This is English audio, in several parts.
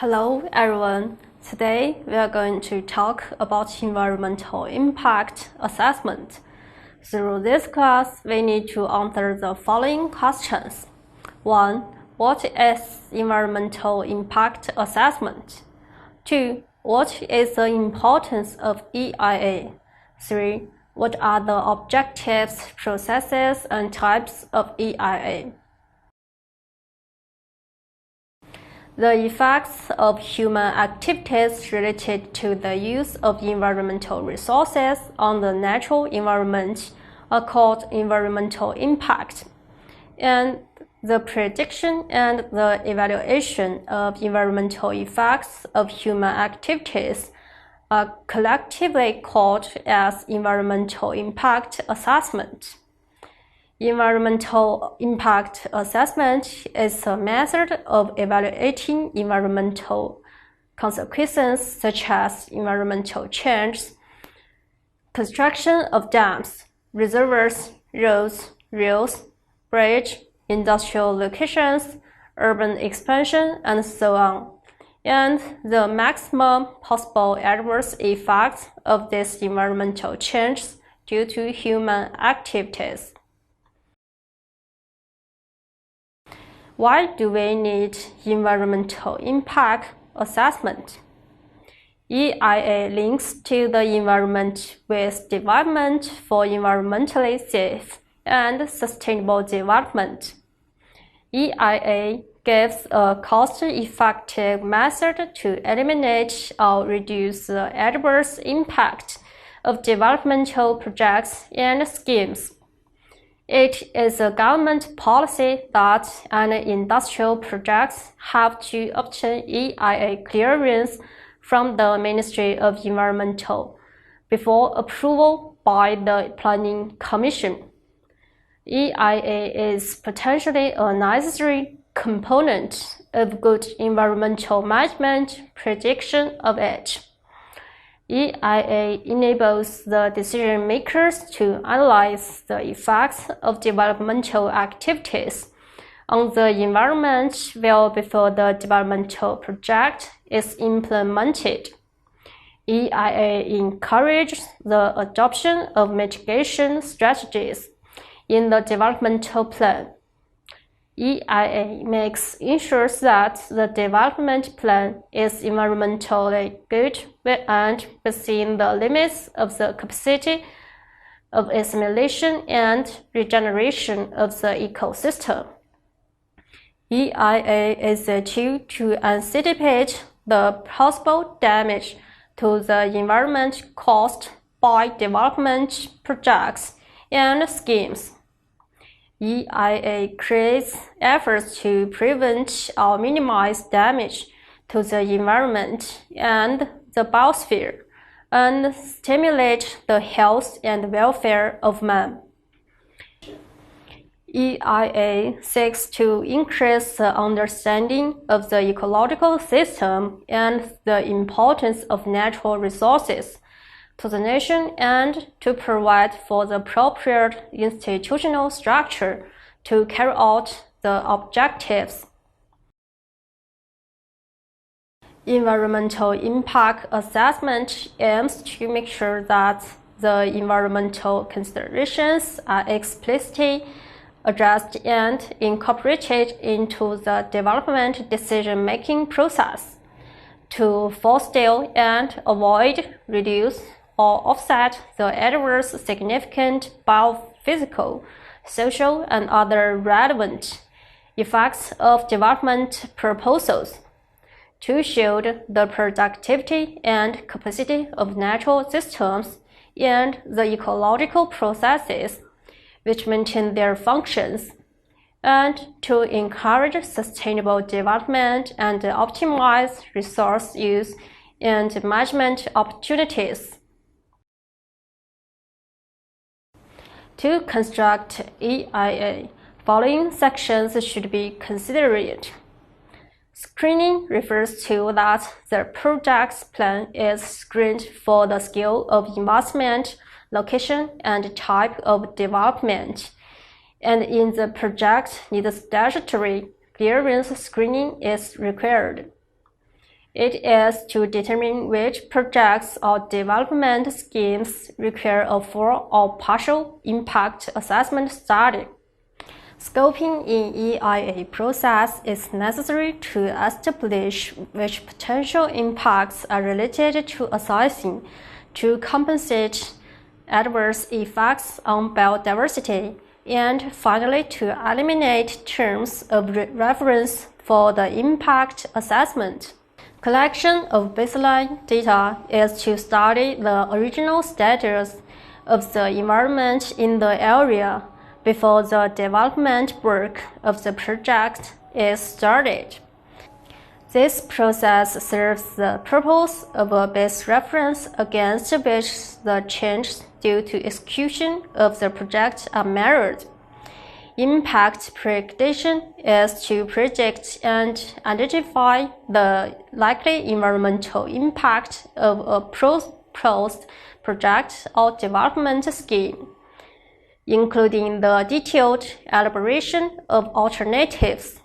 Hello everyone. Today we are going to talk about environmental impact assessment. Through this class, we need to answer the following questions. 1. What is environmental impact assessment? 2. What is the importance of EIA? 3. What are the objectives, processes, and types of EIA? The effects of human activities related to the use of environmental resources on the natural environment are called environmental impact, and the prediction and the evaluation of environmental effects of human activities are collectively called as environmental impact assessment. Environmental impact assessment is a method of evaluating environmental consequences such as environmental change, construction of dams, reservoirs, roads, rails, bridges, industrial locations, urban expansion, and so on, and the maximum possible adverse effects of these environmental changes due to human activities. Why do we need environmental impact assessment? EIA links to the environment with development for environmentally safe and sustainable development. EIA gives a cost-effective method to eliminate or reduce the adverse impact of developmental projects and schemes. It is a government policy that any industrial projects have to obtain EIA clearance from the Ministry of Environmental before approval by the Planning Commission. EIA is potentially a necessary component of good environmental management prediction of it. EIA enables the decision makers to analyze the effects of developmental activities on the environment well before the developmental project is implemented. EIA encourages the adoption of mitigation strategies in the developmental plan. EIA ensures that the development plan is environmentally good and within the limits of the capacity of assimilation and regeneration of the ecosystem. EIA is a tool to anticipate the possible damage to the environment caused by development projects and schemes. EIA creates efforts to prevent or minimize damage to the environment and the biosphere and stimulate the health and welfare of man. EIA seeks to increase the understanding of the ecological system and the importance of natural resources to the nation and to provide for the appropriate institutional structure to carry out the objectives. Environmental impact assessment aims to make sure that the environmental considerations are explicitly addressed and incorporated into the development decision-making process to forestall and avoid, reduce, or offset the adverse significant biophysical, social, and other relevant effects of development proposals, to shield the productivity and capacity of natural systems and the ecological processes which maintain their functions, and to encourage sustainable development and optimize resource use and management opportunities. To construct EIA, following sections should be considered. Screening refers to that the project's plan is screened for the scale of investment, location, and type of development, and in the project needs statutory clearance screening is required. It is to determine which projects or development schemes require a full or partial impact assessment study. Scoping in EIA process is necessary to establish which potential impacts are related to assessing to compensate adverse effects on biodiversity, and finally to eliminate terms of reference for the impact assessment. Collection of baseline data is to study the original status of the environment in the area before the development work of the project is started. This process serves the purpose of a base reference against which the changes due to execution of the project are measured. Impact prediction is to predict and identify the likely environmental impact of a proposed project or development scheme, including the detailed elaboration of alternatives.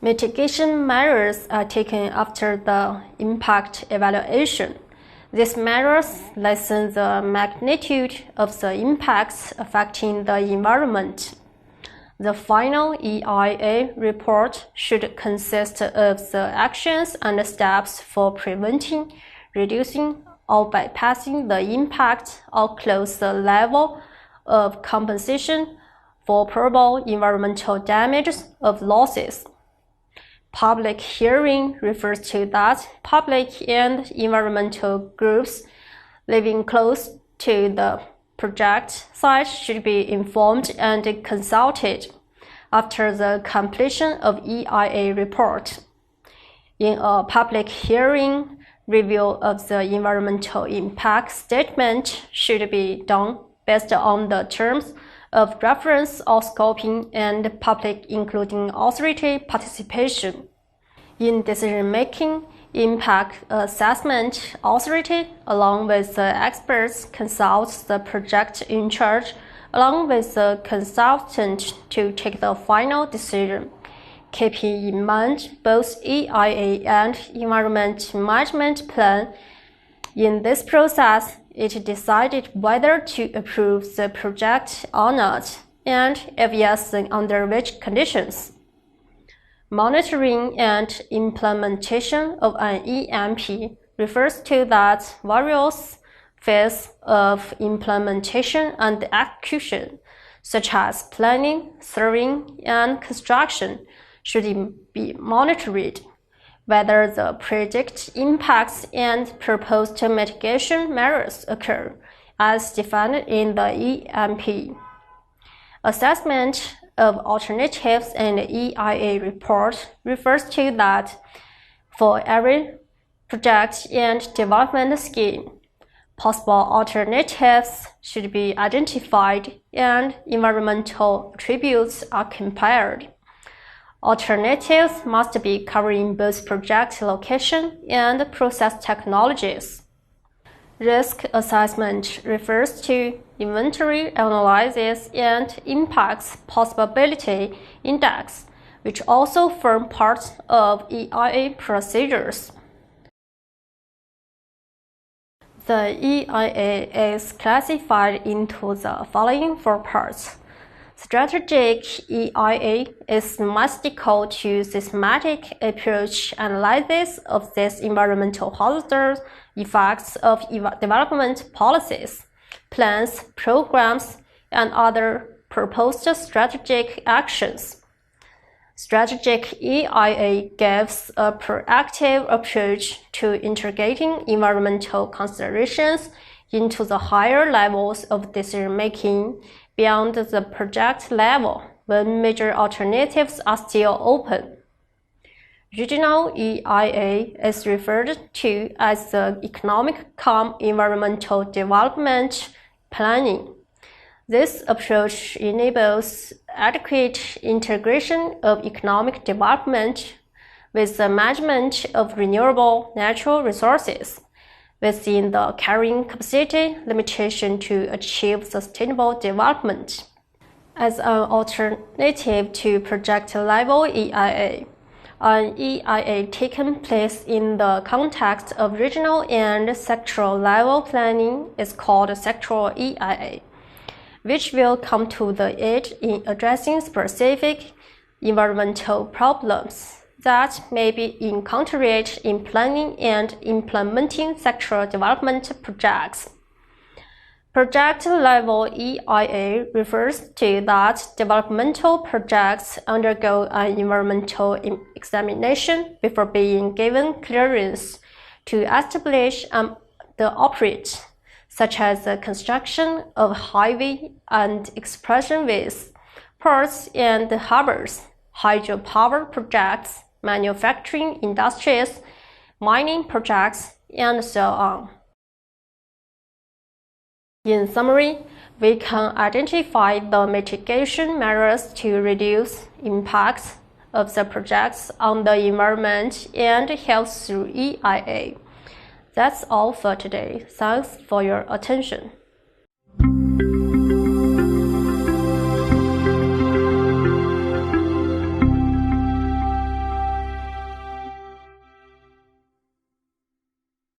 Mitigation measures are taken after the impact evaluation. These measures lessen the magnitude of the impacts affecting the environment. The final EIA report should consist of the actions and steps for preventing, reducing, or bypassing the impact or close the level of compensation for probable environmental damages of losses. Public hearing refers to that public and environmental groups living close to the project site should be informed and consulted after the completion of EIA report. In a public hearing, review of the environmental impact statement should be done based on the terms of reference or scoping and public including authority participation. In decision-making, impact assessment authority, along with the experts, consults the project in charge, along with the consultant to take the final decision, keeping in mind both EIA and Environment Management Plan. In this process, it decided whether to approve the project or not, and if yes, then under which conditions. Monitoring and implementation of an EMP refers to that various phases of implementation and execution, such as planning, surveying, and construction, should be monitored. Whether the predicted impacts and proposed mitigation measures occur as defined in the EMP. Assessment of alternatives in the EIA report refers to that for every project and development scheme, possible alternatives should be identified and environmental attributes are compared. Alternatives must be covering both project location and process technologies. Risk assessment refers to inventory analysis and impacts possibility index, which also form part of EIA procedures. The EIA is classified into the following four parts. Strategic EIA is methodical to systematic approach analysis of these environmental hazards, effects of development policies, plans, programs, and other proposed strategic actions. Strategic EIA gives a proactive approach to integrating environmental considerations into the higher levels of decision-making beyond the project level when major alternatives are still open. Regional EIA is referred to as the Economic Environmental Development Planning. This approach enables adequate integration of economic development with the management of renewable natural resources within the carrying capacity limitation to achieve sustainable development. As an alternative to project-level EIA, an EIA taken place in the context of regional and sectoral level planning is called a sectoral EIA, which will come to the aid in addressing specific environmental problems that may be encountered in planning and implementing sectoral development projects. Project-level EIA refers to that developmental projects undergo an environmental examination before being given clearance to establish and operate, such as the construction of highway and expressways, ports and harbors, hydropower projects, manufacturing industries, mining projects, and so on. In summary, we can identify the mitigation measures to reduce impacts of the projects on the environment and health through EIA. That's all for today. Thanks for your attention.